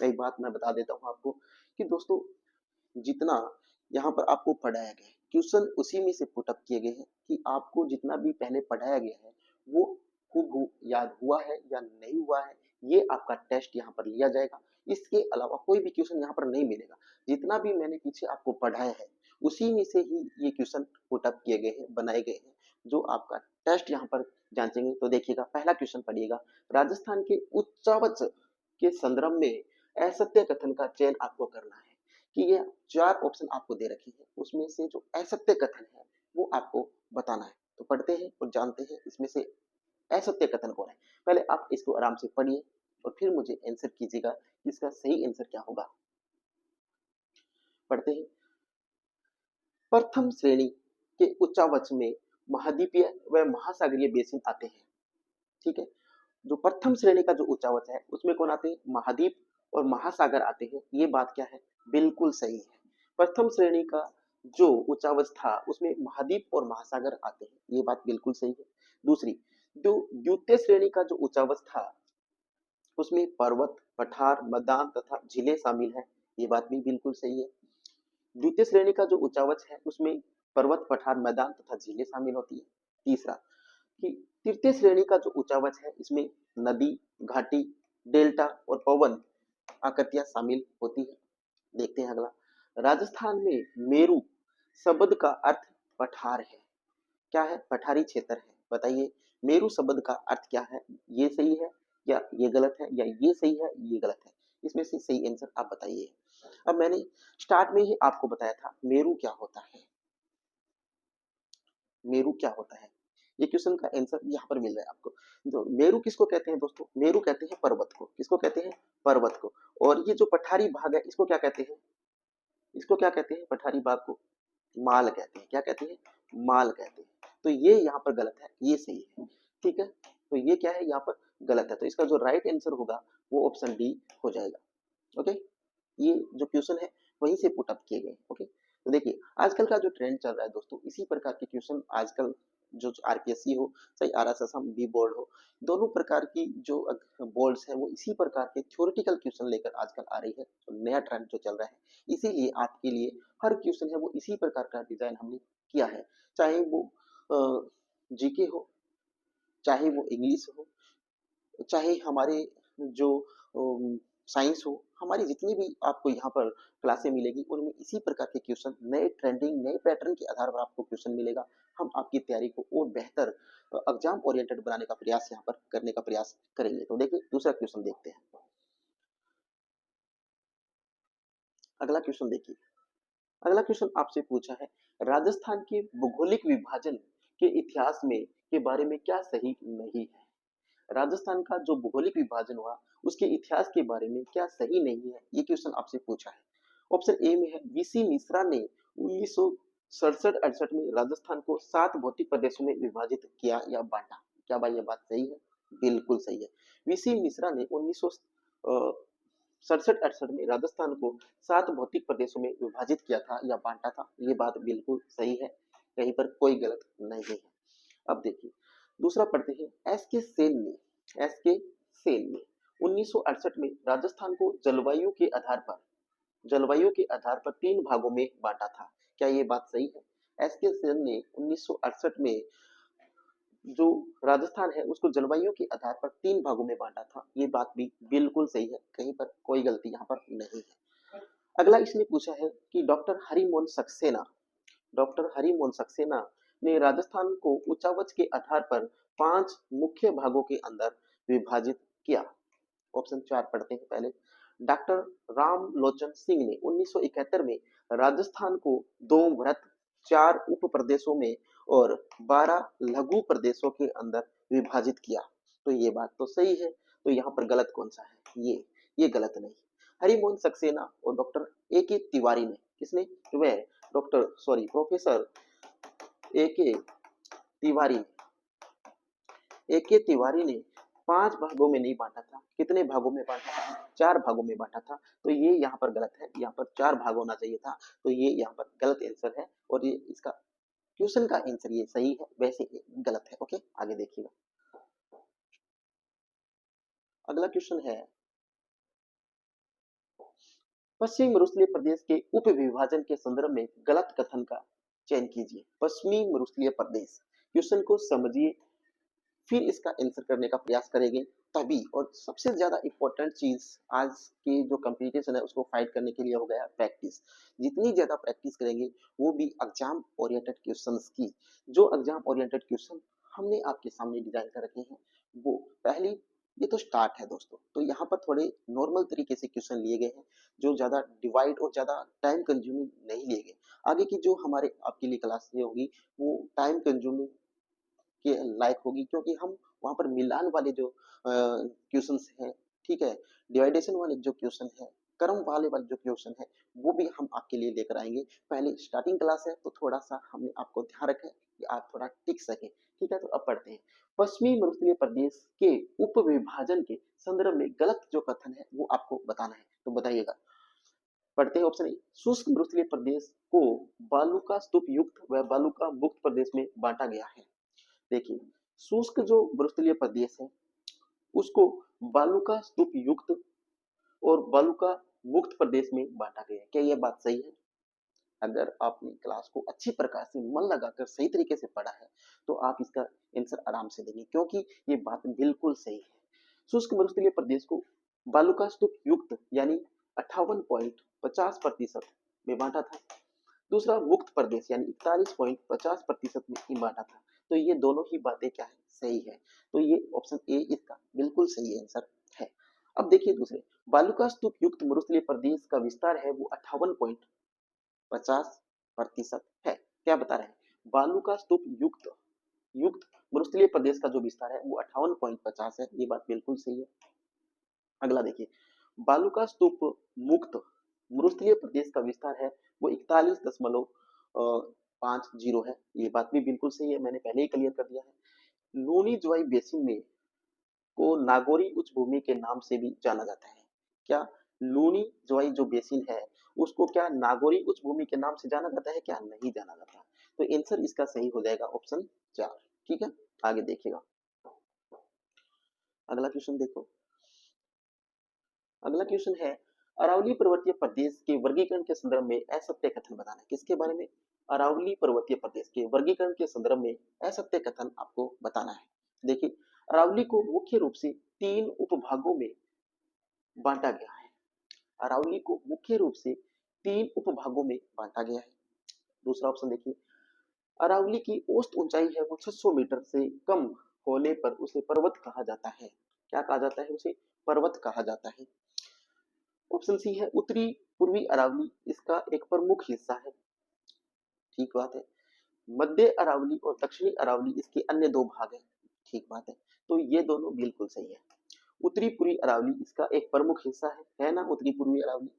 एक बात मैं बता देता हूँ आपको कि दोस्तों, जितना यहाँ पर आपको पढ़ाया गया है, क्वेश्चन उसी में से पुट अप किए गए हैं कि आपको जितना भी पहले पढ़ाया गया है वो हूबहू याद हुआ है या नहीं हुआ है, ये आपका टेस्ट यहाँ पर लिया जाएगा। इसके अलावा कोई भी क्वेश्चन यहाँ पर नहीं मिलेगा। जितना भी मैंने पीछे आपको पढ़ाया है उसी में से ही ये क्वेश्चन पुट अप किए गए हैं, बनाए गए हैं, जो आपका टेस्ट यहाँ पर जांचेंगे। तो देखिएगा, पहला क्वेश्चन पढ़िएगा। राजस्थान के उच्चावच के संदर्भ में असत्य कथन का चयन आपको करना है। कि ये 4 ऑप्शन आपको दे रखी है, उसमें से जो असत्य कथन है वो आपको बताना है। तो पढ़ते हैं और जानते हैं इसमें से असत्य कथन कौन है। पहले आप इसको आराम से पढ़िए और फिर मुझे आंसर कीजिएगा कि इसका सही आंसर क्या होगा। पढ़ते हैं। प्रथम श्रेणी के उच्चावच में महाद्वीपीय व महासागरीय बेसिन आते हैं। ठीक है। जो प्रथम श्रेणी का जो उच्चावच है उसमें कौन आते हैं? महाद्वीप और महासागर आते हैं। ये बात क्या है? बिल्कुल सही है। प्रथम श्रेणी का जो उच्चावच था उसमें महाद्वीप और महासागर आते हैं, ये बात बिल्कुल सही है। दूसरी, जो द्वितीय श्रेणी का जो उच्चावच था उसमें पर्वत, पठार, मैदान तथा झीलें शामिल है, ये बात भी बिल्कुल सही है। द्वितीय श्रेणी का जो उच्चावच है उसमें पर्वत, पठार, मैदान तथा झीलें शामिल होती है। तीसरा, कि तृतीय श्रेणी का जो उच्चावच है इसमें नदी, घाटी, डेल्टा और पवन आकृतियां शामिल होती है। देखते हैं अगला। राजस्थान में मेरु शब्द का अर्थ पठार है। क्या है? पठारी क्षेत्र है। बताइए, मेरु शब्द का अर्थ क्या है? ये सही है या ये गलत है, या ये सही है ये गलत है? इसमें से सही आंसर आप बताइए। अब मैंने स्टार्ट में ही आपको बताया था मेरु क्या होता है। मेरु क्या होता है, ये क्वेश्चन का आंसर यहाँ पर मिल रहा है आपको। तो मेरु किसको कहते हैं दोस्तों? मेरु कहते हैं पर्वत को। किसको कहते हैं? पर्वत को। और ये जो पठारी भाग है इसको क्या कहते हैं? इसको क्या कहते हैं? पठारी भाग को माल कहते हैं। क्या कहते हैं? माल कहते हैं। तो ये यहाँ पर गलत है, ये सही है। ठीक है। तो ये क्या है? यहाँ पर गलत है। तो इसका जो राइट आंसर होगा वो ऑप्शन डी हो जाएगा। ओके। ये जो क्वेश्चन है वहीं से पुट अप किए गए। ओके। तो देखिए, आजकल का जो ट्रेंड चल रहा है दोस्तों, इसी प्रकार के क्वेश्चन आजकल जो आरपीएससी हो चाहे आरएसएस बी बोर्ड हो, दोनों प्रकार की जो बोर्ड्स है वो इसी प्रकार के थ्योरेटिकल क्वेश्चन लेकर आजकल आ रही है। तो नया ट्रेंड जो चल रहा है, इसीलिए आपके लिए हर क्वेश्चन है वो इसी प्रकार का डिजाइन हमने किया है। चाहे वो जीके हो, चाहे वो इंग्लिश हो, चाहे हमारे जो साइंस हो, हमारी जितनी भी आपको यहाँ पर क्लासें मिलेगी उनमें इसी प्रकार के क्वेश्चन, नए ट्रेंडिंग नए पैटर्न के आधार पर आपको क्वेश्चन मिलेगा। हम आपकी तैयारी को और बेहतर एग्जाम ओरिएंटेड बनाने का प्रयास यहाँ पर करने का प्रयास करेंगे। तो देखिए, दूसरा क्वेश्चन देखते हैं। अगला क्वेश्चन देखिए। अगला क्वेश्चन आपसे पूछा है, राजस्थान के भौगोलिक विभाजन के इतिहास में के बारे में क्या सही नहीं है? राजस्थान का जो भौगोलिक विभाजन हुआ उसके इतिहास के बारे में क्या सही नहीं है, ये क्वेश्चन आपसे पूछा है। ऑप्शन ए में है, वीसी मिश्रा ने 1967-68 में राजस्थान को 7 भौतिक प्रदेशों में विभाजित किया या बांटा। क्या भाई ये बात सही है? बिल्कुल सही है। वीसी मिश्रा ने 1967-68 में राजस्थान को 7 भौतिक प्रदेशों में विभाजित किया था या बांटा था, ये बात बिल्कुल सही है। कहीं पर कोई गलत नहीं है। अब देखिए, दूसरा पढ़ते हैं। एस के सेन ने 1968 में राजस्थान को जलवायु के आधार पर 3 भागों में बांटा था। क्या ये बात सही है? एस के सेन ने 1968 में जो राजस्थान है उसको जलवायु के आधार पर 3 भागों में बांटा था, ये बात भी बिल्कुल सही है। कहीं पर कोई गलती यहाँ पर नहीं है। अगला इसने पूछा है कि डॉक्टर हरिमोहन सक्सेना ने राजस्थान को उच्चावच के आधार पर 5 मुख्य भागों के अंदर विभाजित किया। ऑप्शन 4 पढ़ते हैं पहले। डॉक्टर रामलोचन सिंह ने 1971 में राजस्थान को 2 वृहत, 4 उप प्रदेशों में और 12 लघु प्रदेशों के अंदर विभाजित किया। तो ये बात तो सही है। तो यहाँ पर गलत कौन सा है? ये गलत नहीं। हरिमोहन सक्सेना और डॉक्टर ए के तिवारी ने, किसने? वह डॉक्टर सॉरी प्रोफेसर ए के तिवारी ए के तिवारी ने 5 भागों में नहीं बांटा था। कितने भागों में बांटा था? 4 भागों में बांटा था। तो ये यहाँ पर गलत है, यहाँ पर 4 भाग होना चाहिए था। तो ये यहाँ पर गलत आंसर है और ये इसका क्वेश्चन का आंसर ये सही है, वैसे ये गलत है। ओके, आगे देखिएगा। अगला क्वेश्चन है, पश्चिमी मरुस्थलीय प्रदेश के उप विभाजन के संदर्भ में गलत कथन का चयन कीजिए। पश्चिमी मरुस्थलीय प्रदेश, क्वेश्चन को समझिए, फिर इसका आंसर करने का प्रयास करेंगे तभी। और सबसे ज्यादा इंपॉर्टेंट चीज आज की जो कंपटीशन है उसको फाइट करने के लिए हो गया प्रैक्टिस। जितनी ज्यादा प्रैक्टिस करेंगे, वो भी एग्जाम ओरिएंटेड क्वेश्चंस की, जो एग्जाम ओरिएंटेड क्वेश्चन हमने आपके सामने डिजाइन कर रखे हैं, वो पहली, ये तो स्टार्ट है दोस्तों। तो यहाँ पर थोड़े नॉर्मल तरीके से क्वेश्चन लिए गए हैं, जो ज्यादा डिवाइड और ज्यादा टाइम कंज्यूमिंग नहीं लिए गए। आगे की जो हमारे आपके लिए क्लास होगी, वो टाइम कंज्यूमिंग के लायक होगी, क्योंकि हम वहां पर मिलान वाले जो क्वेश्चंस हैं, ठीक है, डिवाइडेशन वाले जो क्वेश्चन है, क्रम वाले जो क्वेश्चन है, वो भी हम आपके लिए लेकर आएंगे। पहले स्टार्टिंग क्लास है, तो थोड़ा सा हमने आपको ध्यान रखा है कि आप थोड़ा टिक सके, ठीक है। तो अब पढ़ते हैं। पश्चिमी मरुस्थलीय प्रदेश के उप विभाजन के संदर्भ में गलत जो कथन है वो आपको बताना है, तो बताइएगा। पढ़ते हैं ऑप्शन ए, शुष्क मरुस्थलीय प्रदेश को बालुका स्तूप युक्त व बालुका मुक्त प्रदेश में बांटा गया है। देखिए, शुष्क जो मरुस्थलीय प्रदेश है उसको बालुका स्तूप युक्त और बालुका मुक्त प्रदेश में बांटा गया है। क्या यह बात सही है? अगर आपने क्लास को अच्छी प्रकार से मन लगाकर सही तरीके से पढ़ा है, तो आप इसका आंसर आराम से देंगे, क्योंकि ये बात बिल्कुल सही है। शुष्क मरुस्थलीय प्रदेश को बालुका स्तूप युक्त यानी 58.50% में बांटा था। दूसरा मुक्त प्रदेश यानी 41.50% में बांटा था। तो ये दोनों ही बातें क्या है, सही है। तो ये ऑप्शन ए इसका बिल्कुल सही आंसर है। अब देखिए दूसरे, बालुका स्तूप युक्त मरुस्थलीय प्रदेश का विस्तार है वो 58.50% है। क्या बता रहे हैं? बालुका स्तूप युक्त युक्त मरुस्थलीय प्रदेश का जो विस्तार है वो 58.50 है। ये बात बिल्कुल सही है। अगला देखिए, बालुका स्तूप मुक्त मरुस्थलीय प्रदेश का विस्तार है वो 41.50 है। ये बात भी बिल्कुल सही है, मैंने पहले ही क्लियर कर दिया है। लूनी ज्वाई बेसिन में को नागौरी उच्च भूमि के नाम से भी जाना जाता है। क्या लूनी ज्वाई जो बेसिन है उसको क्या नागौरी उच्च भूमि के नाम से जाना जाता है? क्या नहीं जाना जाता? तो आंसर इसका सही हो जाएगा ऑप्शन 4, ठीक है। आगे देखिएगा, अगला क्वेश्चन देखो। अगला क्वेश्चन है, अरावली पर्वतीय प्रदेश के वर्गीकरण के संदर्भ में असत्य कथन बताना है। किसके बारे में? अरावली पर्वतीय प्रदेश के वर्गीकरण के संदर्भ में असत्य कथन आपको बताना है। देखिए, अरावली को मुख्य रूप से 3 उपभागों में बांटा गया है। अरावली को मुख्य रूप से 3 उपभागों में बांटा गया है। दूसरा ऑप्शन देखिए, अरावली की औसत ऊंचाई है वो 600 मीटर से कम होने पर उसे पर्वत कहा जाता है। क्या कहा जाता है? उसे पर्वत कहा जाता है। ऑप्शन सी है, उत्तरी पूर्वी अरावली इसका एक प्रमुख हिस्सा है। ठीक बात है। मध्य अरावली और दक्षिणी अरावली इसके अन्य 2 भाग हैं। ठीक बात है। तो ये दोनों बिल्कुल सही है। उत्तरी पूर्वी अरावली इसका एक प्रमुख हिस्सा है ना, उत्तरी पूर्वी अरावली।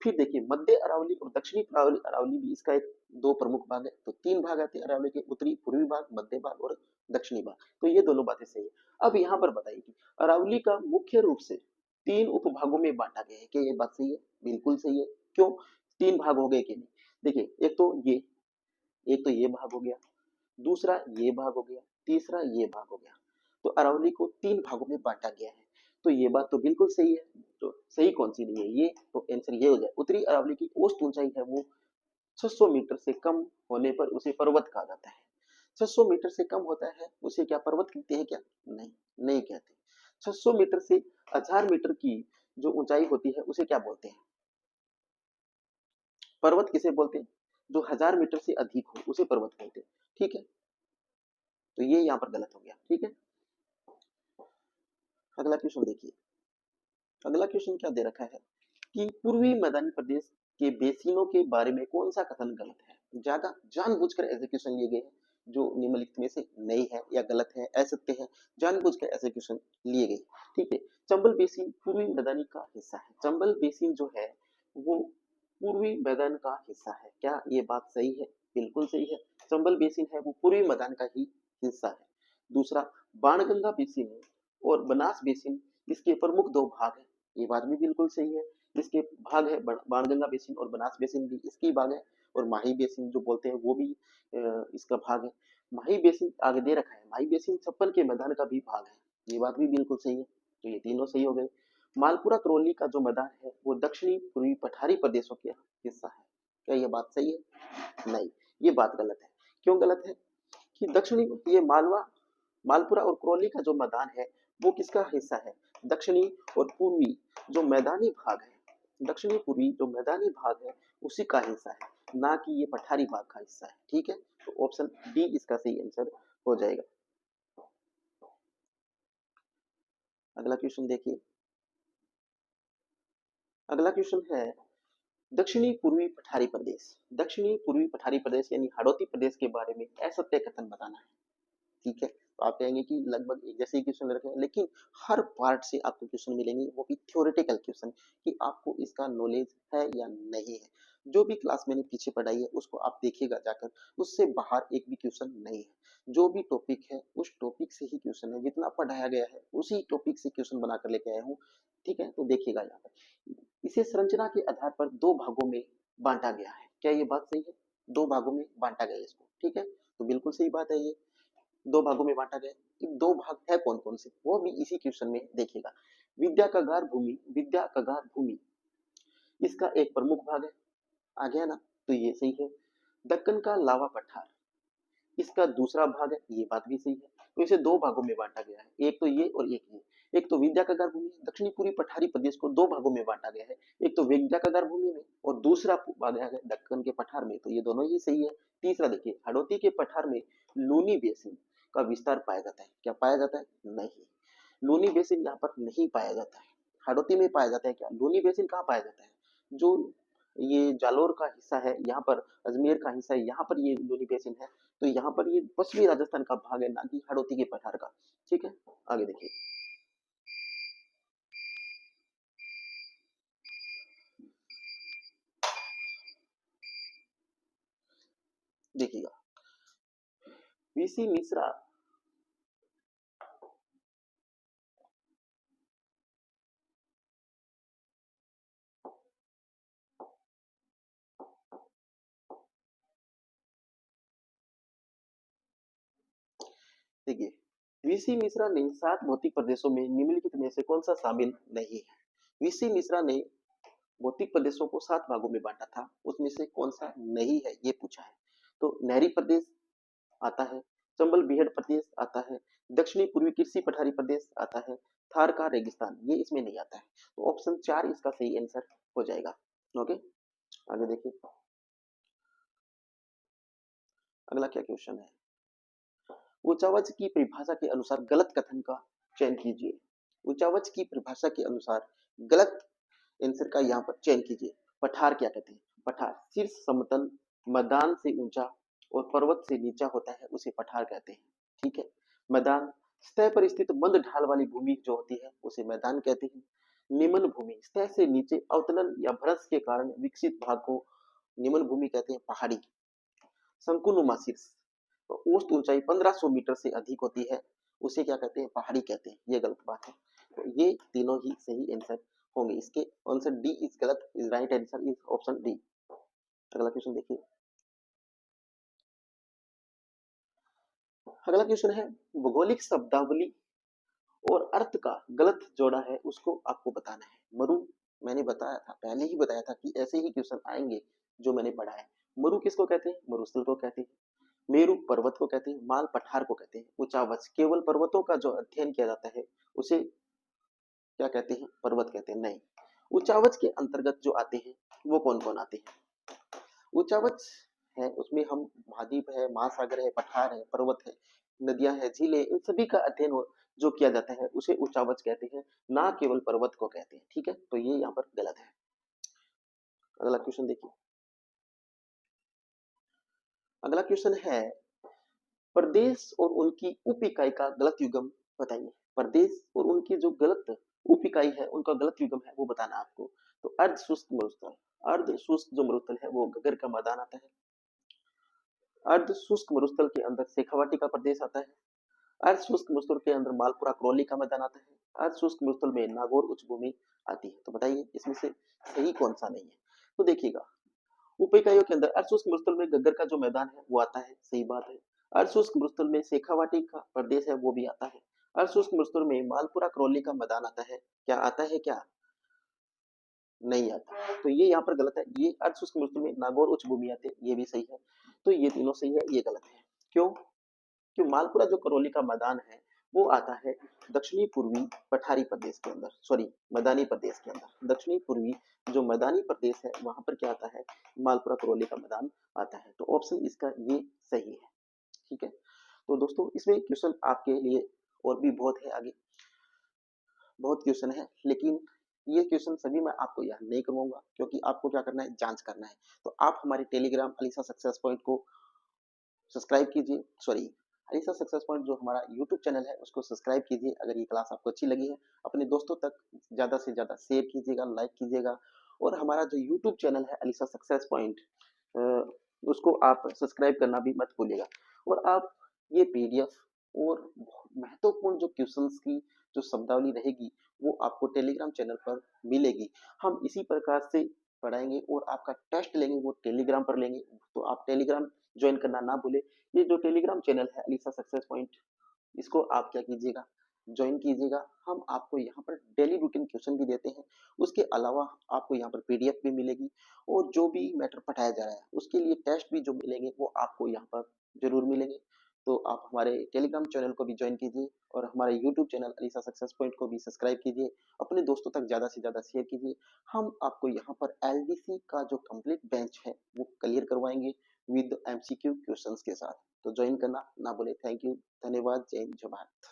फिर देखिए, मध्य अरावली और दक्षिणी अरावली अरावली भी इसका एक 2 प्रमुख भाग है। तो 3 भाग आते हैं अरावली के, उत्तरी पूर्वी भाग, मध्य भाग और दक्षिणी भाग। तो ये दोनों बातें सही है। अब यहाँ पर बताइए कि अरावली का मुख्य रूप से 3 उपभागों में बांटा गया है। क्या ये बात सही है? बिल्कुल सही है। क्यों 3 भाग हो गए कि नहीं? देखिए, एक तो ये भाग हो गया, दूसरा ये भाग हो गया, तीसरा ये भाग हो गया। तो अरावली को 3 भागों में बांटा गया है। तो ये बात तो बिल्कुल सही है। तो सही कौन सी नहीं है? ये तो आंसर ये हो जाए, उत्तरी अरावली की औसत ऊंचाई है वो 600 मीटर से कम होने पर उसे पर्वत कहा जाता है। 600 मीटर से कम होता है उसे क्या पर्वत कहते हैं? क्या नहीं, नहीं कहते। 600 मीटर से 1000 मीटर की जो ऊंचाई होती है उसे क्या बोलते हैं? पर्वत किसे बोलते हैं? जो 1000 मीटर से अधिक हो उसे पर्वत बोलते हैं, ठीक है। तो ये यहाँ पर गलत हो गया, ठीक है। अगला क्वेश्चन देखिए। अगला क्वेश्चन क्या दे रखा है कि पूर्वी मैदानी प्रदेश के बेसिनों के बारे में कौन सा कथन गलत है? ज्यादा जानबूझकर ऐसे क्वेश्चन लिए गए हैं जो निम्नलिखित में से नहीं है या गलत है, असत्य है, जानबूझकर ऐसे क्वेश्चन लिए गए, ठीक है। चंबल बेसिन पूर्वी मैदानी का हिस्सा है। चंबल बेसिन जो है वो पूर्वी मैदान का हिस्सा है। क्या ये बात सही है? बिल्कुल सही है। चंबल बेसिन है वो पूर्वी मैदान का ही हिस्सा है। दूसरा, बाणगंगा बेसिन और बनास बेसिन इसके प्रमुख 2 भाग हैं। ये बात भी बिल्कुल सही है। इसके भाग है बाणगंगा बेसिन और बनास बेसिन भी इसकी भाग है। और माही बेसिन जो बोलते हैं वो भी इसका भाग है। माही बेसिन आगे दे रखा है, माही बेसिन छप्पन के मैदान का भी भाग है। ये बात भी बिल्कुल सही है। तो ये तीनों सही हो गए। मालपुरा करौली का जो मैदान है वो दक्षिणी पूर्वी पठारी प्रदेशों का हिस्सा है। क्या ये बात सही है? नहीं, ये बात गलत है। क्यों गलत है? कि दक्षिणी, ये मालपुरा और करौली का जो मैदान है वो किसका हिस्सा है? दक्षिणी और पूर्वी जो मैदानी भाग है, दक्षिणी पूर्वी जो मैदानी भाग है उसी का हिस्सा है, ना कि ये पठारी भाग का हिस्सा है। ठीक है, तो ऑप्शन डी इसका सही आंसर हो जाएगा। अगला क्वेश्चन देखिए। अगला क्वेश्चन है दक्षिणी पूर्वी पठारी प्रदेश। दक्षिणी पूर्वी पठारी प्रदेश यानी हाड़ौती प्रदेश के बारे में असत्य कथन बताना है। ठीक है, तो आप कहेंगे कि लगभग एक जैसे ही क्वेश्चन रखे हैं, लेकिन हर पार्ट से आपको क्वेश्चन मिलेंगे, वो भी थ्योरेटिकल क्वेश्चन, कि आपको इसका नॉलेज है या नहीं है। जो भी क्लास मैंने पीछे पढ़ाई है उसको आप देखिएगा जाकर, उससे बाहर एक भी क्वेश्चन नहीं है। जो भी टॉपिक है उस टॉपिक से ही क्वेश्चन है, जितना पढ़ाया गया है उसी टॉपिक से क्वेश्चन बनाकर लेके आया हूँ। ठीक है, तो देखिएगा यहाँ पर इसे संरचना के आधार पर दो भागों में बांटा गया है। क्या ये बात सही है? दो भागों में बांटा गया है इसको। ठीक है, तो बिल्कुल सही बात है ये, दो भागों में बांटा गया। इन दो भाग है कौन कौन से, वो भी इसी क्वेश्चन में देखिएगा। विद्या कगार भूमि, विद्या कगार भूमि इसका एक प्रमुख भाग है, आ गया ना, तो ये सही है। दक्कन का लावा पठार इसका दूसरा भाग है, ये बात भी सही है। तो इसे दो भागों में बांटा गया है, एक तो ये और एक ये। एक तो विद्या कगार भूमि, दक्षिणी पूर्वी पठारी प्रदेश को दो भागों में बांटा गया है, एक तो विद्या कगार भूमि में और दूसरा भाग है दक्कन के पठार में, तो ये दोनों ही सही है। तीसरा देखिए, हाड़ौती के पठार में लूनी बेसिन का विस्तार पाया जाता है। क्या पाया जाता है? नहीं, लूनी बेसिन यहाँ पर नहीं पाया जाता है। हाड़ौती में पाया जाता है क्या? लूनी बेसिन कहाँ पाया जाता है? जो ये जालोर का हिस्सा है, यहाँ पर अजमेर का हिस्सा है, यहाँ पर ये लूनी बेसिन है। तो यहाँ पर ये पश्चिमी राजस्थान का भाग है, ना कि हाड़ौती के पठार का। ठीक है, आगे देखिए। देखिएगा, वीसी मिश्रा, देखिए वीसी मिश्रा ने 7 भौतिक प्रदेशों में निम्नलिखित में से कौन सा शामिल नहीं है? वीसी मिश्रा ने भौतिक प्रदेशों को 7 भागों में बांटा था, उसमें से कौन सा नहीं है ये पूछा है। तो नहरी प्रदेश आता है, चंबल बीहड़ प्रदेश आता है, दक्षिणी पूर्वी कृषि पठारी प्रदेश आता है, थार का रेगिस्तान ये इसमें नहीं आता है। तो ऑप्शन 4 इसका सही आंसर हो जाएगा। ओके, आगे देखिए। अगला क्या क्वेश्चन है? ऊंचावच की परिभाषा के अनुसार गलत कथन का चयन कीजिए। ऊंचावच की परिभाषा के अनुसार गलत आंसर का यहाँ पर चयन कीजिए। पठार क्या कहते हैं? पठार शीर्ष समतल, मैदान से ऊंचा और पर्वत से नीचा होता है, उसे पठार कहते हैं। ठीक है, मैदान सतह पर स्थित मंद ढाल वाली भूमि जो होती है उसे मैदान कहते हैं। निम्न भूमि सतह से नीचे अवतलन या भ्रंश के कारण विकसित भाग को निम्न भूमि कहते हैं। पहाड़ी शंकुनुमा शीर्ष, तो औसत ऊंचाई 1500 मीटर से अधिक होती है, उसे क्या कहते हैं? पहाड़ी कहते हैं। ये गलत बात है, तो ये तीनों ही सही आंसर होंगे। इसके आंसर डी इज गलत, is right answer is option D. अगला क्वेश्चन देखिए। अगला क्वेश्चन है भौगोलिक शब्दावली और अर्थ का गलत जोड़ा है उसको आपको बताना है। मरु, मैंने बताया था, पहले ही बताया था कि ऐसे ही क्वेश्चन आएंगे जो मैंने पढ़ा है। मरु किसको कहते हैं? मरुस्थल को कहते हैं। मेरु पर्वत को कहते हैं। माल पठार को कहते हैं। उचावच केवल पर्वतों का जो अध्ययन किया जाता है उसे क्या कहते हैं? पर्वत कहते हैं। नहीं, उचावच के अंतर्गत जो आते हैं वो कौन कौन आते हैं? उचावच है, उसमें हम महाद्वीप है, महासागर है, पठार है, पर्वत है, नदियां है, झीलें, इन सभी का अध्ययन जो किया जाता है उसे उचावच कहते हैं, ना केवल पर्वत को कहते हैं। ठीक है, तो ये यहाँ पर गलत है। अगला क्वेश्चन देखिए। अगला क्वेश्चन है प्रदेश और उनकी उप इकाई का गलत युग्म बताइए। प्रदेश और उनकी जो गलत उप इकाई है उनका गलत युग्म है वो बताना आपको। तो अर्ध शुष्क मरुस्थल, अर्ध शुष्क जो मरुस्थल है वो गगन का मैदान आता है। अर्ध शुष्क मरुस्थल के अंदर शेखावाटी का प्रदेश आता है। अर्ध शुष्क मरुस्थल के अंदर मालपुरा करौली का मैदान आता है। अर्ध शुष्क मरुस्थल में नागौर उच्च भूमि आती है। तो बताइए इसमें से सही कौन सा नहीं है? तो देखिएगा, उप इकाइयों के अंदर अर्ध शुष्क मरुस्थल में गग्गर का जो मैदान है वो आता है, सही बात है। अर्ध शुष्क मरुस्थल में शेखावाटी का प्रदेश है वो भी आता है। अर्धशुष्क मृस्तुर में मालपुरा करौली का मैदान आता है। क्या आता है क्या? नहीं आता। तो ये यहाँ पर गलत है। ये अर्धशुष्क मृस्तुर में नागौर उच्च भूमि आते हैं, ये भी सही है। तो ये तीनों सही है, ये गलत है। क्यों? कि मालपुरा जो करौली का मैदान है वो आता है दक्षिणी पूर्वी पठारी प्रदेश के अंदर, सॉरी मैदानी प्रदेश के अंदर। दक्षिणी पूर्वी जो मैदानी प्रदेश है वहां पर क्या आता है? मालपुरा करौली का मैदान आता है। तो ऑप्शन इसका ये सही है। ठीक है। तो दोस्तों इसमें क्वेश्चन आपके लिए और भी बहुत है आगे, बहुत क्वेश्चन है, लेकिन ये क्वेश्चन सभी मैं आपको याद नहीं करवाऊंगा क्योंकि आपको क्या करना है, जांच करना है। तो आप हमारे टेलीग्राम अलीसा सक्सेस पॉइंट को सब्सक्राइब कीजिए, सॉरी अलीसा सक्सेस पॉइंट जो हमारा यूट्यूब चैनल है उसको सब्सक्राइब कीजिए। अगर ये क्लास आपको अच्छी लगी है अपने दोस्तों तक ज़्यादा से ज़्यादा शेयर कीजिएगा, लाइक कीजिएगा। और हमारा जो यूट्यूब चैनल है अलीसा सक्सेस पॉइंट, उसको आप सब्सक्राइब करना भी मत भूलिएगा। और आप ये पीडीएफ और महत्वपूर्ण जो क्वेश्चंस की जो शब्दावली रहेगी वो आपको टेलीग्राम चैनल पर मिलेगी। हम इसी प्रकार से पढ़ाएंगे और आपका टेस्ट लेंगे वो टेलीग्राम पर लेंगे। तो आप टेलीग्राम ज्वाइन करना ना भूले। ये जो टेलीग्राम चैनल है अलीसा सक्सेस पॉइंट, इसको आप क्या कीजिएगा, ज्वाइन कीजिएगा। हम आपको यहाँ पर डेली रूटीन क्वेश्चन भी देते हैं। उसके अलावा आपको यहाँ पर पीडीएफ भी मिलेगी और जो भी मैटर पढ़ाया जा रहा है उसके लिए टेस्ट भी जो मिलेंगे वो आपको यहाँ पर जरूर मिलेंगे। तो आप हमारे टेलीग्राम चैनल को भी ज्वाइन कीजिए और हमारे YouTube channel Alisa Success Point को भी सब्सक्राइब कीजिए। अपने दोस्तों तक ज़्यादा से ज़्यादा शेयर कीजिए। हम आपको यहाँ पर एलडीसी का जो कंप्लीट बेंच है वो क्लियर करवाएंगे विद एमसीक्यू क्वेश्चंस के साथ। तो ज्वाइन करना ना भूले। थैंक यू, धन्यवाद, जय हिंद, जय भारत।